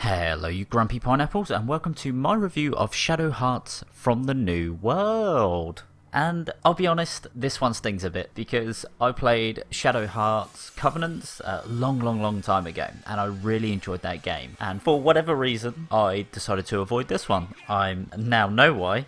Hello you grumpy pineapples and welcome to my review of Shadow Hearts from the New World. And I'll be honest, this one stings a bit because I played Shadow Hearts Covenants a long time ago and I really enjoyed that game. And for whatever reason, I decided to avoid this one. I now know why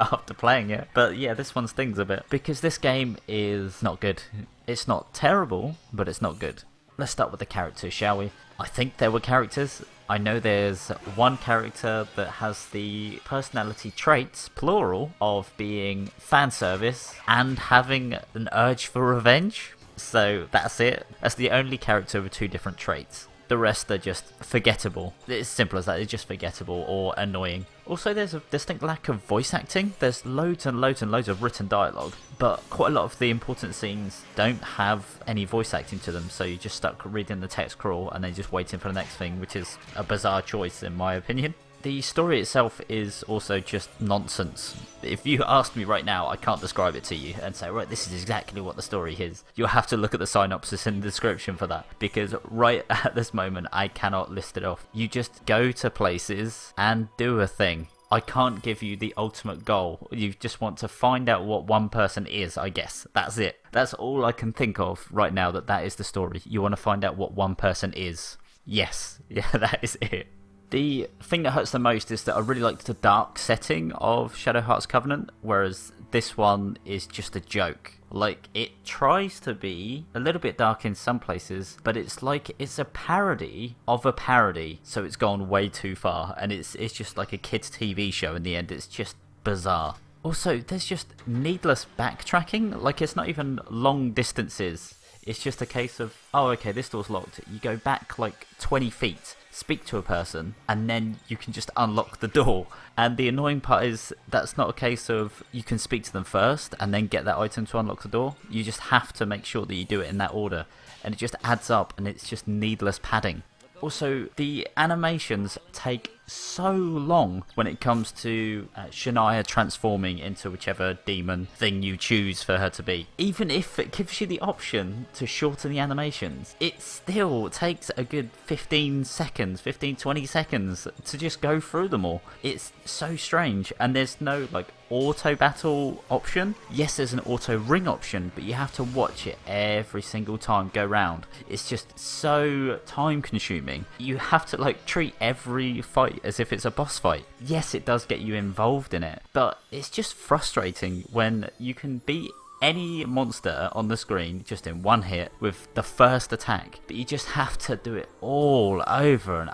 after playing it. But yeah, this one stings a bit because this game is not good. It's not terrible, but it's not good. Let's start with the characters, shall we? I think there were characters. I know there's one character that has the personality traits, plural, of being fan service and having an urge for revenge. So that's it. That's the only character with two different traits. The rest are just forgettable. It's simple as that. It's just forgettable or annoying. Also, there's a distinct lack of voice acting. There's loads and loads of written dialogue, but quite a lot of the important scenes don't have any voice acting to them, so you're just stuck reading the text crawl and then just waiting for the next thing, which is a bizarre choice in my opinion. The story itself is also just nonsense. If you asked me right now, I can't describe it to you and say, right, this is exactly what the story is. You'll have to look at the synopsis in the description for that, because right at this moment, I cannot list it off. You just go to places and do a thing. I can't give you the ultimate goal. You just want to find out what one person is, I guess. That's it. That's all I can think of right now, that is the story. You want to find out what one person is. Yes. Yeah, that is it. The thing that hurts the most is that I really liked the dark setting of Shadow Hearts Covenant, whereas this one is just a joke. Like, it tries to be a little bit dark in some places, but it's like it's a parody of a parody, so it's gone way too far, and it's just like a kids' TV show in the end. It's just bizarre. Also, there's just needless backtracking. Like, it's not even long distances. It's just a case of, oh, okay, this door's locked. You go back like 20 feet, speak to a person, and then you can just unlock the door. And the annoying part is that's not a case of you can speak to them first and then get that item to unlock the door. You just have to make sure that you do it in that order. And it just adds up and it's just needless padding. Also, the animations take so long when it comes to Shania transforming into whichever demon thing you choose for her to be. Even if it gives you the option to shorten the animations, it still takes a good 20 seconds to just go through them all. It's so strange, and there's no like auto battle option. Yes, there's an auto ring option, but you have to watch it every single time go round. It's just so time consuming. You have to like treat every fight as if it's a boss fight. Yes, it does get you involved in it, but it's just frustrating when you can beat any monster on the screen just in one hit with the first attack, but you just have to do it all over and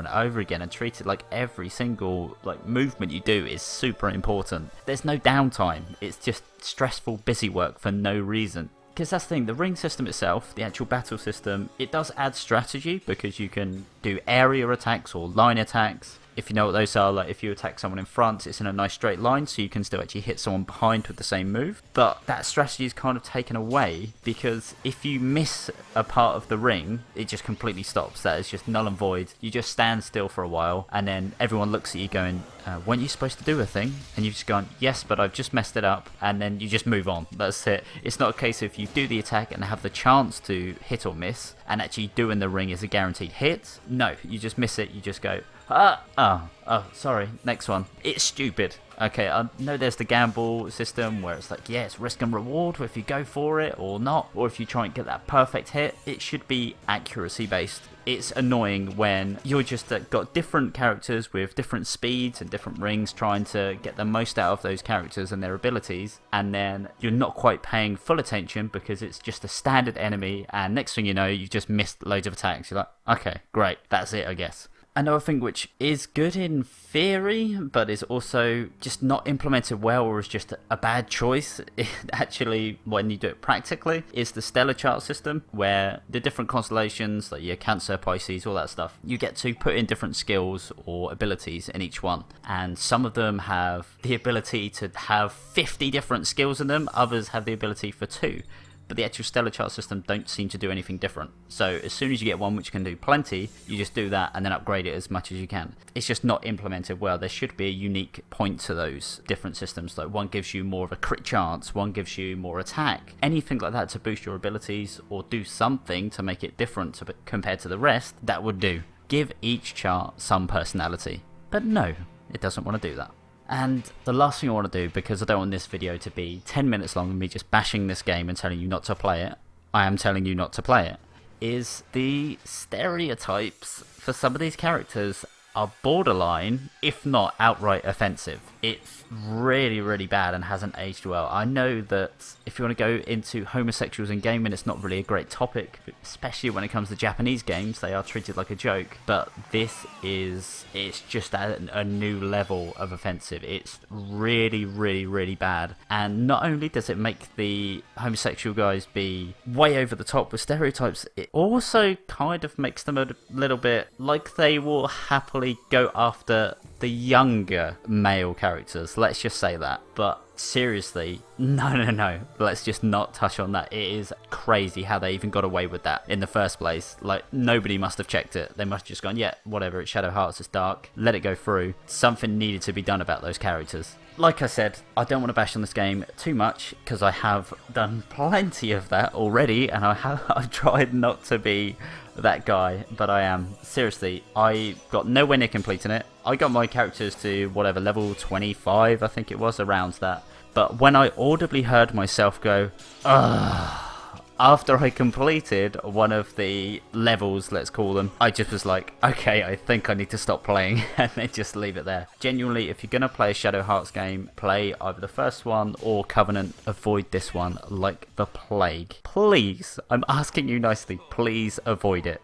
over again and treat it like every single like movement you do is super important. There's no downtime. It's just stressful busy work for no reason. Because that's the thing, the ring system itself, the actual battle system, it does add strategy because you can do area attacks or line attacks. If you know what those are, like if you attack someone in front, it's in a nice straight line, so you can still actually hit someone behind with the same move. But that strategy is kind of taken away because if you miss a part of the ring, it just completely stops. That is just null and void. You just stand still for a while, and then everyone looks at you going, weren't you supposed to do a thing? And you've just gone, yes, but I've just messed it up, and then you just move on. That's it. It's not a case of you do the attack and have the chance to hit or miss, and actually doing the ring is a guaranteed hit. No, you just miss it, you just go, sorry, next one. It's stupid. Okay, I know there's the gamble system where it's like, yeah, it's risk and reward if you go for it or not, or if you try and get that perfect hit. It should be accuracy based. It's annoying when you're just got different characters with different speeds and different rings trying to get the most out of those characters and their abilities, and then you're not quite paying full attention because it's just a standard enemy, and next thing you know, you've just missed loads of attacks. You're like, okay, great, that's it, I guess. Another thing which is good in theory, but is also just not implemented well or is just a bad choice, actually, when you do it practically, is the stellar chart system, where the different constellations, like your Cancer, Pisces, all that stuff, you get to put in different skills or abilities in each one. And some of them have the ability to have 50 different skills in them, others have the ability for 2. But the actual stellar chart system don't seem to do anything different. So as soon as you get one which can do plenty, you just do that and then upgrade it as much as you can. It's just not implemented well. There should be a unique point to those different systems. Like one gives you more of a crit chance, one gives you more attack. Anything like that to boost your abilities or do something to make it different compared to the rest, that would do. give each chart some personality. But no, it doesn't want to do that. And the last thing I want to do, because I don't want this video to be 10 minutes long and me just bashing this game and telling you not to play it, I am telling you not to play it, is the stereotypes for some of these characters are borderline, if not outright offensive. It's really, really bad and hasn't aged well. I know that if you want to go into homosexuals in gaming, it's not really a great topic, especially when it comes to Japanese games. They are treated like a joke, but it's just at a new level of offensive. It's really, really, really bad. And not only does it make the homosexual guys be way over the top with stereotypes, it also kind of makes them a little bit like they will happily go after the younger male characters, let's just say that. But seriously, no, let's just not touch on that. It is crazy how they even got away with that in the first place. Like, nobody must have checked it. They must have just gone, yeah, whatever, it's Shadow Hearts, it's dark, let it go through. Something needed to be done about those characters. Like I said, I don't want to bash on this game too much, because I have done plenty of that already, and I've tried not to be that guy, but I am. Seriously, I got nowhere near completing it. I got my characters to whatever, level 25, I think it was, around that. But when I audibly heard myself go, ugh, after I completed one of the levels, let's call them, I just was like, okay, I think I need to stop playing and then just leave it there. Genuinely, if you're going to play a Shadow Hearts game, play either the first one or Covenant. Avoid this one like the plague. Please, I'm asking you nicely, please avoid it.